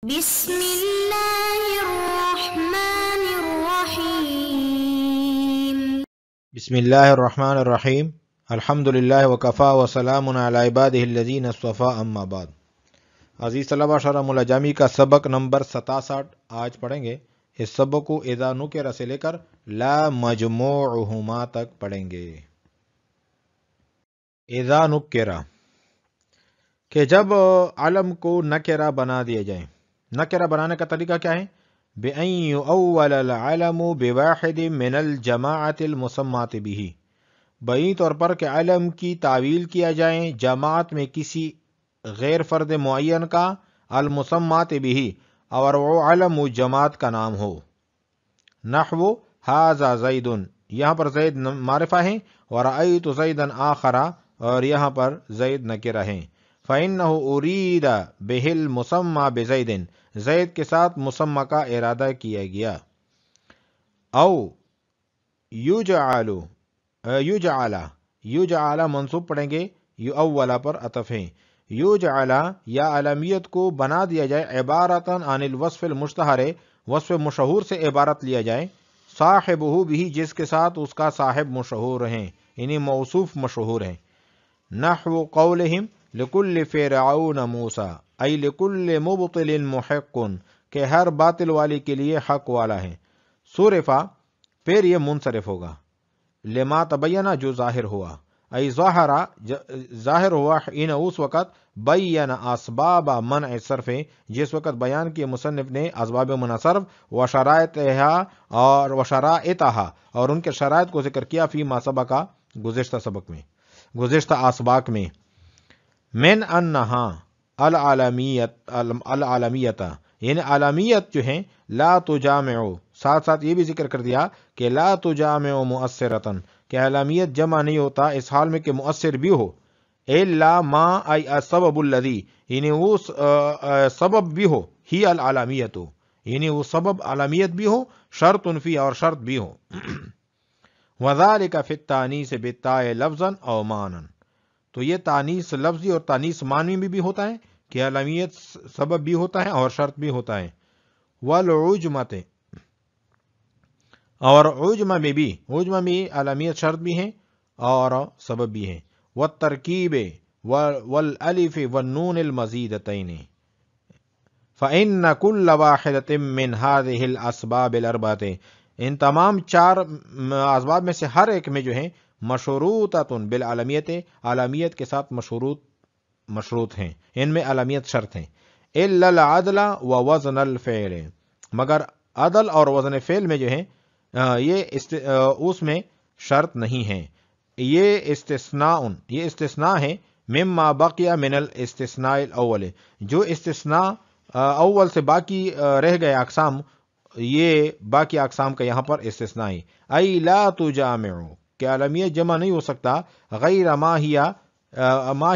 بسم اللہ الرحمن الرحیم بسم اللہ الرحمن الرحیم الحمدللہ وکفا وسلام علی عبادہ الذین اصطفیٰ اما بعد۔ عزیز طلبہ، شرح ملجامی کا سبق نمبر 67 آج پڑھیں گے۔ اس سبق کو اذا نکر سے لے کر لا مجموعہما تک پڑھیں گے۔ اذا نکرہ کہ جب علم کو نکرہ بنا دیا جائے۔ نکرہ بنانے کا طریقہ کیا ہے؟ بِأَن يُؤَوَّلَ الْعَلَمُ بِوَاحِدٍ مِّنَ الْجَمَاعَةِ الْمُسَمَّاةِ بِهِ، بعین طور پر کہ علم کی تعویل کیا جائے جماعت میں کسی غیر فرد معین کا، المسمات به، اور وہ علم و جماعت کا نام ہو۔ نحو ھذا زید، یہاں پر زید معرفہ ہیں، ورأیت زیدا آخر، اور یہاں پر زید نکرہ ہیں۔ فإنه أريد به المسمى بزید، زید کے ساتھ مسمى کا ارادہ کیا گیا۔ او یجعل منصوب پڑھیں گے، یؤولا پر عطف ہے۔ یجعل یا علمیت کو بنا دیا جائے عبارتاً عن الوصف المشتہر، وصف مشہور سے عبارت لیا جائے، صاحبہ بھی، جس کے ساتھ اس کا صاحب مشہور ہیں، یعنی موصوف مشہور ہیں۔ نحو قولہم لکل فرعون موسیٰ، ای لکل مبطل محق، کہ ہر باطل والی کے لیے حق والا ہے۔ صرفا، پھر یہ منصرف ہوگا، لما تبینہ، جو ظاہر ہوا، ای ظاہرہ، ظاہر ہوا، ان اس وقت، بین اسباب منع صرف، جس وقت بیان کیے مصنف نے اسباب منع صرف، وشرائطہا، اور ان کے شرائط کو ذکر کیا، فی ما سبقہ، گزشتہ اسباق میں، من انہا العالمیت، یعنی عالمیت جو ہیں، لا تجامع، ساتھ ساتھ یہ بھی ذکر کر دیا کہ لا تجامع مؤثرتاً، کہ عالمیت جمع نہیں ہوتا اس حال میں کہ مؤثر بھی ہو، الا ما ای السبب الذی، یعنی وہ سبب بھی ہو، ہی العالمیت، یعنی وہ سبب عالمیت بھی ہو، شرط فی، اور شرط بھی ہو۔ وذالک فی التانیث بالتاء لفظا او معنی، تو یہ تانیث لفظی اور تانیث معنی میں بھی ہوتا ہے کہ عالمیت سبب بھی ہوتا ہے اور شرط بھی ہوتا ہے۔ والعجمت، اور عجمہ میں بھی عالمیت شرط بھی ہیں اور سبب بھی ہیں۔ والترکیب والالف والنون المزیدتین، فإن كل واحدة من هذه الاسباب الاربعة، ان تمام چار اسباب میں سے ہر ایک میں جو ہیں، مشروطۃ بالعالمیت، عالمیت کے ساتھ مشروط ہیں، ان میں عالمیت شرط ہیں۔ الا العدل ووزن الفعل، مگر عدل اور وزن فعل میں جو ہیں یہ اس میں شرط نہیں ہیں۔ یہ استثناء ہے، مما بقی من الاستثناء الاول، جو استثناء اول سے باقی رہ گئے اقسام، یہ باقی اقسام کا یہاں پر استثناء ہے۔ ای لا تجامع، کہ عالمیت جمع نہیں ہو سکتا، غیر ما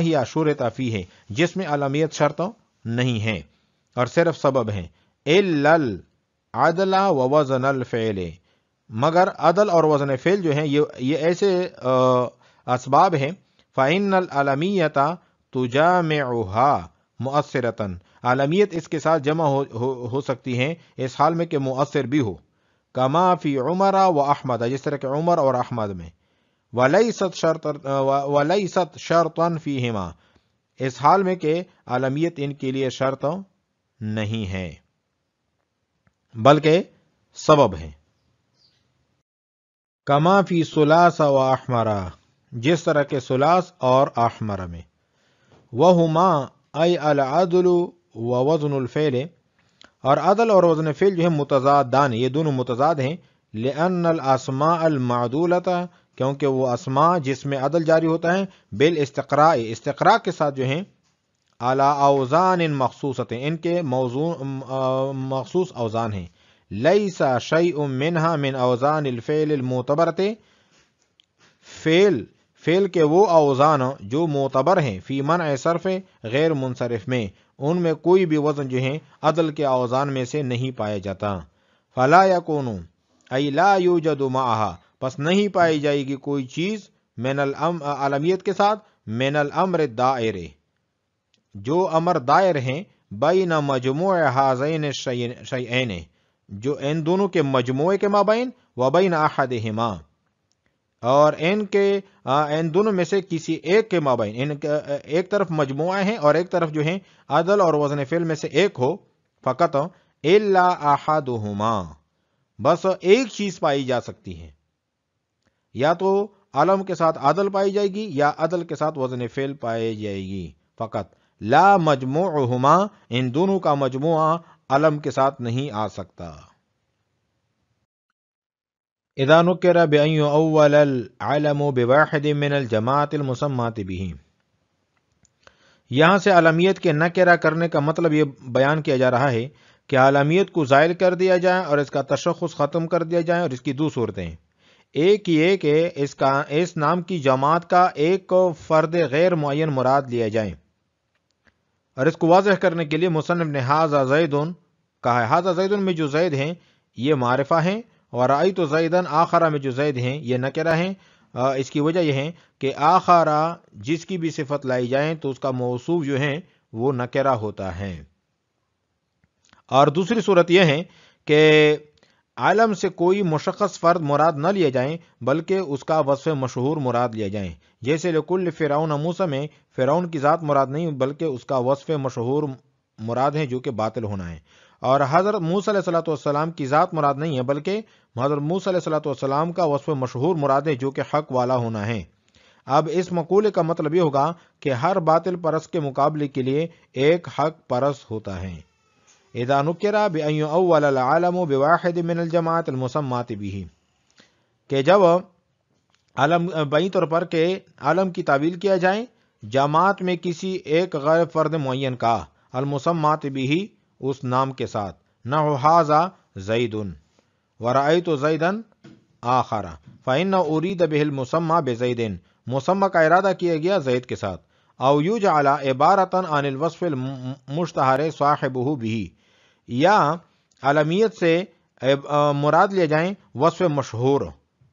ہی شرط فیہ، جس میں عالمیت شرط نہیں ہے اور صرف سبب ہیں۔ الا العدل ووزن الفعل، مگر عدل اور وزن فعل جو ہیں یہ ایسے اسباب ہیں، فإن العالمیت تجامعها مؤثرۃ، عالمیت اس کے ساتھ جمع ہو سکتی ہیں اس حال میں کہ مؤثر بھی ہو، کما فی عمر و احمد، جس طرح کہ عمر اور احمد میں، ولیست شرطا فیہما، اس حال میں کہ عالمیت ان کے لیے شرط نہیں ہے بلکہ سبب ہے۔ کما فی ثلاث و احمر، جس طرح کے ثلاث اور احمر میں، وہما ای العدل و وزن الفعل، اور عدل اور وزن فعل جو ہے متضادان، یہ دونوں متضاد ہیں، لأن الاسماء المعدولۃ، کیونکہ وہ اسماء جس میں عدل جاری ہوتا ہے، بالاستقراء، استقراء کے ساتھ جو ہیں، علی اوزان مخصوصۃ، ان کے مخصوص اوزان ہیں، لیس شیء منها من اوزان الفعل المعتبرۃ، فعل کے وہ اوزان جو معتبر ہیں، فی منع صرف، غیر منصرف میں، ان میں کوئی بھی وزن جو ہیں عدل کے اوزان میں سے نہیں پایا جاتا۔ فلا یکون، ای لا یوجد معها، پس نہیں پائی جائے گی کوئی چیز من عالمیت کے ساتھ، من الامر الدائر، جو امر دائر ہیں، بین مجموع ہذین الشیئین، جو ان دونوں کے مجموعے کے مابین، و بین احدہما، اور ان دونوں میں سے کسی ایک کے مابین، ایک طرف مجموعہ ہیں اور ایک طرف جو ہیں عدل اور وزن فعل میں سے ایک ہو، فقط الا احدہما، بس ایک چیز پائی جا سکتی ہے، یا تو علم کے ساتھ عدل پائی جائے گی یا عدل کے ساتھ وزن فعل پائی جائے گی فقط، لا مجموعہما، ان دونوں کا مجموعہ علم کے ساتھ نہیں آ سکتا۔ اذا نکر بأن یؤول العلم بواحد من الجماعت المسمات به، یہاں سے علمیت کے نکرہ کرنے کا مطلب یہ بیان کیا جا رہا ہے کہ علمیت کو زائل کر دیا جائے اور اس کا تشخص ختم کر دیا جائے، اور اس کی دو صورتیں، ایک یہ کہ اس نام کی جماعت کا ایک فرد غیر معین مراد لیا جائے، اور اس کو واضح کرنے کے لیے مصنف نے ھذا زید کہا ہے۔ ھذا زید میں جو زید ہیں یہ معرفہ ہیں، اور رأیت زیدن آخرہ میں جو زید ہیں یہ نکرہ ہیں۔ اس کی وجہ یہ ہے کہ آخرہ جس کی بھی صفت لائی جائیں تو اس کا موصوف جو ہے وہ نکرہ ہوتا ہے۔ اور دوسری صورت یہ ہے کہ عالم سے کوئی مشخص فرد مراد نہ لیے جائیں بلکہ اس کا وصف مشہور مراد لیا جائیں، جیسے لکل فرعون موسیٰ میں فرعون کی ذات مراد نہیں بلکہ اس کا وصف مشہور مراد ہے جو کہ باطل ہونا ہے، اور حضرت موسیٰ علیہ السلام کی ذات مراد نہیں ہے بلکہ حضرت موسیٰ علیہ السلام کا وصف مشہور مراد ہے جو کہ حق والا ہونا ہے۔ اب اس مقولے کا مطلب یہ ہوگا کہ ہر باطل پرست کے مقابلے کے لیے ایک حق پرست ہوتا ہے۔ اذا نکر بأن یؤول العالم بواحد من الجماعت المسمات به، کہ جب عالم بئی طور پر کہ عالم کی تعویل کیا جائے جماعت میں کسی ایک غیر فرد معین کا، المسمات به اس نام کے ساتھ، نحو ھذا زید ورأیت زیدا آخر، فإن ارید به المسمى بزید، مسمى کا ارادہ کیا گیا زید کے ساتھ، او یجعل عبارة عن الوصف المشتہر صاحبہ به، یا علمیت سے مراد لے جائیں وصف مشہور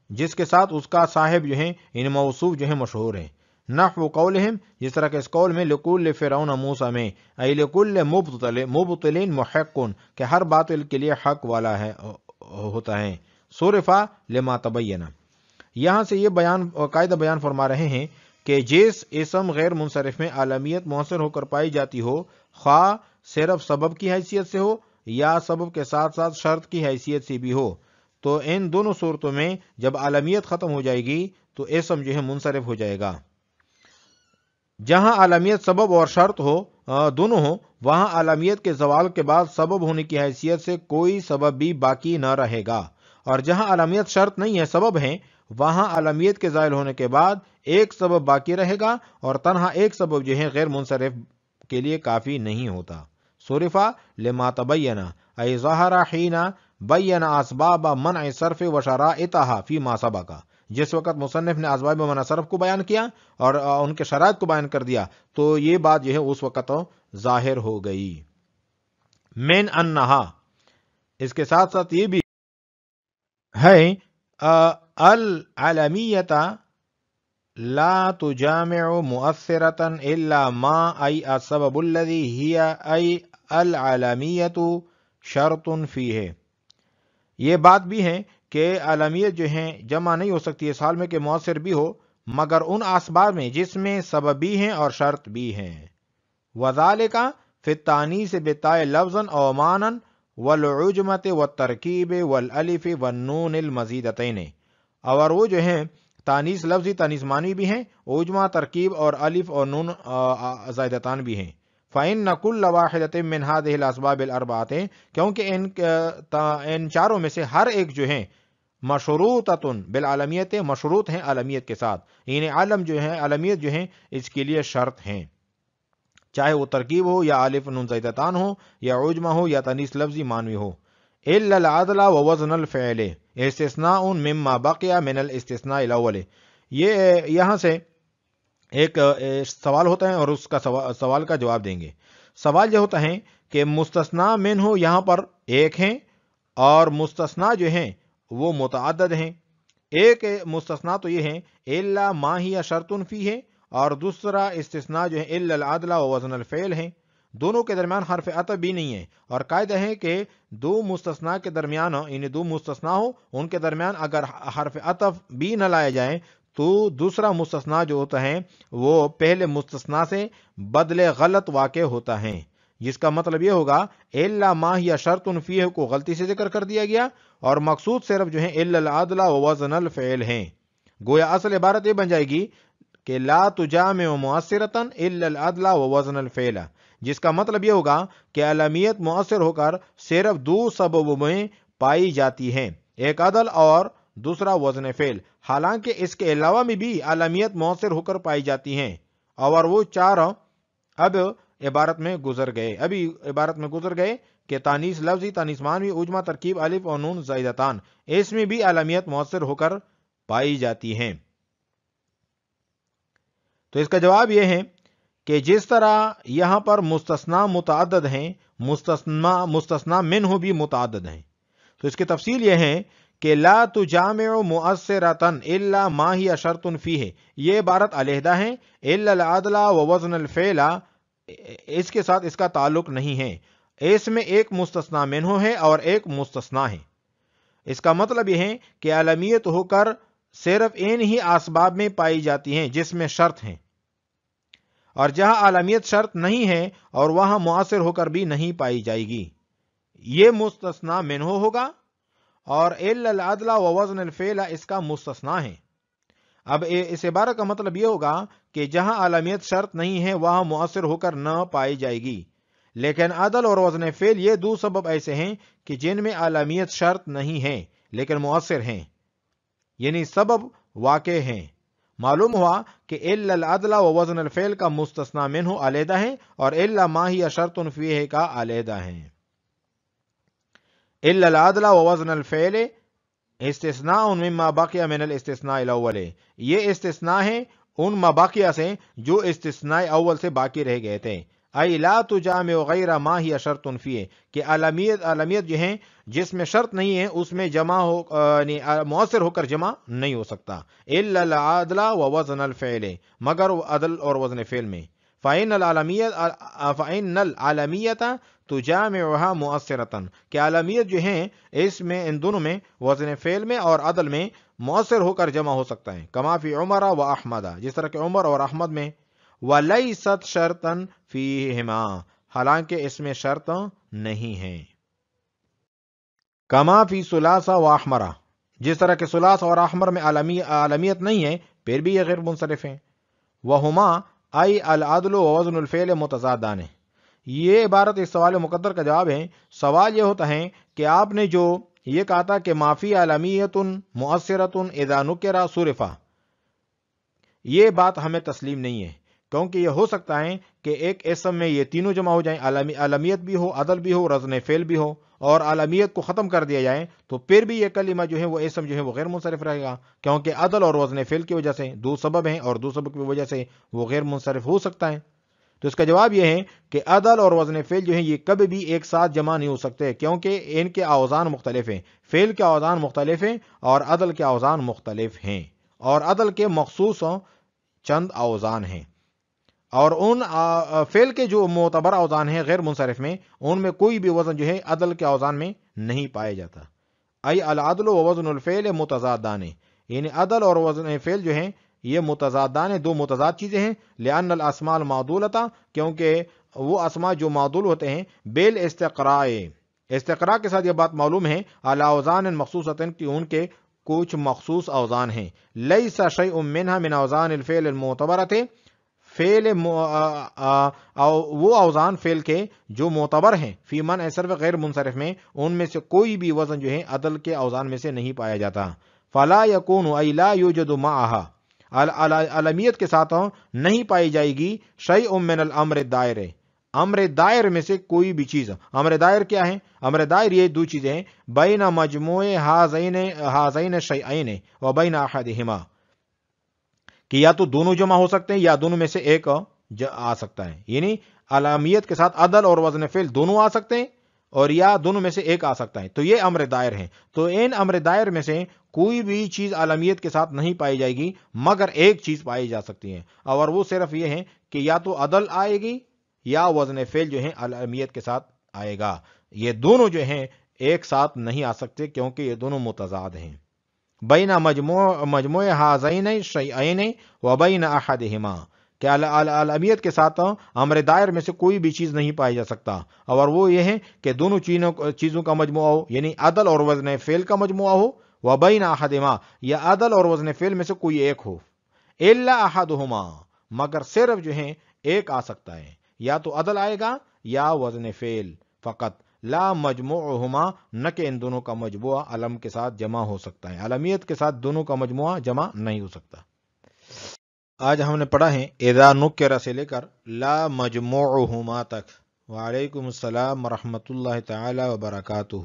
جس کے ساتھ اس کا صاحب جو ہیں ان موصوف جو ہیں مشہور ہیں، نحو قولہم جس طرح کہ اس قول میں لکل فرعون موسیٰ میں، ای لکل مبطل محق، کہ ہر باطل کے لیے حق والا ہے ہوتا ہے، صرفا لما تبین، یہاں سے یہ قاعدہ بیان فرما رہے ہیں کہ جس اسم غیر منصرف میں علمیت مؤثر ہو کر پائی جاتی ہو، خواہ صرف سبب کی حیثیت سے ہو یا سبب کے ساتھ ساتھ شرط کی حیثیت سے بھی ہو، تو ان دونوں صورتوں میں جب علمیت ختم ہو جائے گی تو اسم جو ہے منصرف ہو جائے گا۔ جہاں علمیت سبب اور شرط ہو دونوں ہو، وہاں علمیت کے زوال کے بعد سبب ہونے کی حیثیت سے کوئی سبب بھی باقی نہ رہے گا، اور جہاں علمیت شرط نہیں ہے سبب ہے، وہاں علمیت کے زائل ہونے کے بعد ایک سبب باقی رہے گا، اور تنہا ایک سبب جو ہے غیر منصرف کے لیے کافی نہیں ہوتا، صرفا لما تبین، ای ظہر حین بین اسباب منع صرف و شرائطها فیما سبق، جس وقت مصنف نے اسباب منع صرف کو بیان کیا اور ان کے شرائط کو بیان کر دیا تو یہ بات جو ہے اس وقت ظاہر ہو گئی۔ من انہا، اس کے ساتھ ساتھ یہ بھی ہے العلمیت لا تجامع مؤثرة الا ما ای السبب الذي هي ای العلمیت شرط فیہ، یہ بات بھی ہے کہ علمیت جو ہیں جمع نہیں ہو سکتی اس حال میں کہ مؤثر بھی ہو مگر ان اسباب میں جس میں سبب بھی ہیں اور شرط بھی ہیں، وذالک فی التانیث بالتاء لفظا او معنی والعجمۃ والترکیب والالف والنون المزیدتین، اور وہ جو ہیں تانیث لفظی تانیث معنوی بھی ہیں، عجمہ ترکیب اور الف اور نون زائدتان بھی ہیں، فإن كل واحدة من هذه الاسباب الاربعة، کیونکہ ان چاروں میں سے ہر ایک جو ہیں مشروطۃ بالعلمیت، مشروط ہیں علمیت کے ساتھ، یعنی علم جو ہے علمیت جو ہیں اس کے لیے شرط ہیں، چاہے وہ ترکیب ہو یا الف نون زائدتان ہو یا عجمہ ہو یا تانیث لفظی معنوی ہو، الا العدل ووزن الفعل استثناء مما بقي من الاستثناء الاول، یہ یہاں سے ایک سوال ہوتا ہے اور اس کا سوال کا جواب دیں گے۔ سوال یہ ہوتا ہے کہ مستثنا منہ یہاں پر ایک ہیں اور مستثنا جو ہیں وہ متعدد ہیں، ایک مستثنا تو یہ ہے الا ما ہی شرط فی ہے، اور دوسرا استثناء جو ہے الا العدل و وزن الفعل ہیں، دونوں کے درمیان حرف عطف بھی نہیں ہے، اور قاعدہ ہے کہ دو مستثنا کے درمیان یعنی دو مستثنا ہو ان کے درمیان اگر حرف عطف بھی نہ لائے جائیں تو دوسرا مستثنا جو ہوتا ہے وہ پہلے مستثنا سے بدلے غلط واقع ہوتا ہے، جس کا مطلب یہ ہوگا الا ما ہی شرط فیہ کو غلطی سے ذکر کر دیا گیا، اور مقصود صرف جو ہے الا العدل ووزن الفعل ہیں۔ گویا اصل عبارت یہ بن جائے گی کہ لا تجامع مؤثرۃ الا العدل ووزن الفعل، جس کا مطلب یہ ہوگا کہ علمیت مؤثر ہو کر صرف دو سببوں میں پائی جاتی ہے، ایک عدل اور دوسرا وزن فعل، حالانکہ اس کے علاوہ میں بھی علمیت مؤثر ہو کر پائی جاتی ہیں، اور وہ چار اب عبارت میں گزر گئے کہ تانیث لفظی، تانیث معنوی، عجمہ، ترکیب، الف اور نون زائدتان، اس میں بھی علمیت مؤثر ہو کر پائی جاتی ہیں۔ تو اس کا جواب یہ ہے کہ جس طرح یہاں پر مستثنا متعدد ہیں، مستثنا منہ بھی متعدد ہیں، تو اس کی تفصیل یہ ہے کہ لا تجامع مؤثرۃ الا ما ہی شرط فیہ، یہ عبارت علیحدہ ہے، الا العدل ووزن الفعل اس کے ساتھ اس کا تعلق نہیں ہے، اس میں ایک مستثنا منہ ہے اور ایک مستثنا ہے۔ اس کا مطلب یہ ہے کہ علمیت ہو کر صرف ان ہی اسباب میں پائی جاتی ہیں جس میں شرط ہیں، اور جہاں علمیت شرط نہیں ہے اور وہاں مؤثر ہو کر بھی نہیں پائی جائے گی، یہ مستثنا منہ ہوگا، اور الا العدل ووزن الفعل اس کا مستثنا ہے۔ اب اس عبارت کا مطلب یہ ہوگا کہ جہاں علمیت شرط نہیں ہے وہاں مؤثر ہو کر نہ پائی جائے گی، لیکن عدل اور وزن فعل یہ دو سبب ایسے ہیں کہ جن میں علمیت شرط نہیں ہے لیکن مؤثر ہیں، یعنی سبب واقع ہیں۔ معلوم ہوا کہ الا العدل ووزن الفعل کا مستثنا منہ علیحدہ ہے اور الا ما ہی شرط فیہ کا علیحدہ ہے۔ الا العدل ووزن الفعل استثناء مما بقی من الاستثناء الاول، یہ استثناء ہے ان مباقیہ سے جو استثناء اول سے باقی رہ گئے تھے۔ ای لا تجامع غیر ما ہی شرط فیہ، کہ علمیت جو ہیں جس میں شرط نہیں ہے اس میں جمع ہو یعنی مؤثر ہو کر جمع نہیں ہو سکتا، الا العدل ووزن الفعل، مگر عدل اور وزن فعل میں، فإن العالمیت تجامعها مؤثرۃ، کہ علمیت جو ہیں اس میں ان دونوں میں وزن فعل میں اور عدل میں مؤثر ہو کر جمع ہو سکتا ہے، کما فی عمر و احمد، جس طرح کہ عمر اور احمد میں، ولیست شرطا فیہما، حالانکہ اس میں شرط نہیں ہے، کما فی ثلاثہ و احمرہ، جس طرح کہ ثلاث اور احمر میں علمیت نہیں ہے پھر بھی یہ غیر منصرف ہیں، وہما ای العدل و وزن الفعل متضادان، یہ عبارت اس سوال مقدر کا جواب ہے۔ سوال یہ ہوتا ہے کہ آپ نے جو یہ کہا تھا کہ معافی علمیت مؤثرۃ اذا نکر صرفا، یہ بات ہمیں تسلیم نہیں ہے، کیونکہ یہ ہو سکتا ہے کہ ایک اسم میں یہ تینوں جمع ہو جائیں، علمیت بھی ہو، عدل بھی ہو، وزن فعل بھی ہو، اور علمیت کو ختم کر دیا جائے تو پھر بھی یہ کلمہ جو ہے وہ اسم جو ہے وہ غیر منصرف رہے گا، کیونکہ عدل اور وزن فعل کی وجہ سے دو سبب ہیں اور دو سبب کی وجہ سے وہ غیر منصرف ہو سکتا ہے۔ تو اس کا جواب یہ ہے کہ عدل اور وزن فعل جو ہیں یہ کبھی بھی ایک ساتھ جمع نہیں ہو سکتے، کیونکہ ان کے اوزان مختلف ہیں، فعل کے اوزان مختلف ہیں اور عدل کے اوزان مختلف ہیں، اور عدل کے مخصوص چند اوزان ہیں، اور ان فعل کے جو معتبر اوزان ہیں غیر منصرف میں، ان میں کوئی بھی وزن جو ہے عدل کے اوزان میں نہیں پایا جاتا۔ ای العدل و وزن الفعل متضادان، یعنی عدل اور وزن فعل جو ہیں یہ متضادان، دو متضاد چیزیں ہیں، لأن الاسماء المعدولۃ، کیونکہ وہ اسماء جو معدول ہوتے ہیں، بالاستقراء، استقراء کے ساتھ یہ بات معلوم ہے، علی اوزان مخصوصۃ، کہ ان کے کچھ مخصوص اوزان ہیں، لیس شیء منها من اوزان الفعل المعتبرۃ، فعل وہ اوزان فعل کے جو معتبر ہیں، فی منع صرف غیر منصرف میں، ان میں سے کوئی بھی وزن جو ہے عدل کے اوزان میں سے نہیں پایا جاتا، فلا یکون ای لا یوجد معها، علمیت کے ساتھ نہیں پائی جائے گی، شیء من الامر الدائر، امر دائر میں سے کوئی بھی چیز۔ امر دائر کیا ہے؟ امر دائر یہ دو چیزیں ہیں، بین مجموع ہذین شیئین و بین احدہما، کہ یا تو دونوں جمع ہو سکتے ہیں یا دونوں میں سے ایک آ سکتا ہے، یعنی علمیت کے ساتھ عدل اور وزن فعل دونوں آ سکتے ہیں اور یا دونوں میں سے ایک آ سکتا ہے، تو یہ امر دائر ہیں۔ تو ان امر دائر میں سے کوئی بھی چیز علمیت کے ساتھ نہیں پائی جائے گی، مگر ایک چیز پائی جا سکتی ہے، اور وہ صرف یہ ہے کہ یا تو عدل آئے گی یا وزن فعل جو ہیں علمیت کے ساتھ آئے گا. یہ دونوں جو ہیں ایک ساتھ نہیں آ سکتے کیونکہ یہ دونوں متضاد ہیں. بین مجموع ہذین شیئین و بین احدہما، کہ علمیت کے ساتھ امر دائر میں سے کوئی بھی چیز نہیں پائی جا سکتا، اور وہ یہ ہے کہ دونوں چیزوں کا مجموعہ ہو، یعنی عدل اور وزن فعل کا مجموعہ ہو، و بین احدہما، یا عدل اور وزن فعل میں سے کوئی ایک ہو. الا احدہما، مگر صرف جو ہے ایک آ سکتا ہے، یا تو عدل آئے گا یا وزن فعل فقط. لا مجموعہما، نہ کہ ان دونوں کا مجموعہ علم کے ساتھ جمع ہو سکتا ہے، علمیت کے ساتھ دونوں کا مجموعہ جمع نہیں ہو سکتا. آج ہم نے پڑھا ہے اذا نکر سے لے کر لا مجموعہما تک. وعلیکم السلام ورحمۃ اللہ تعالی وبرکاتہ.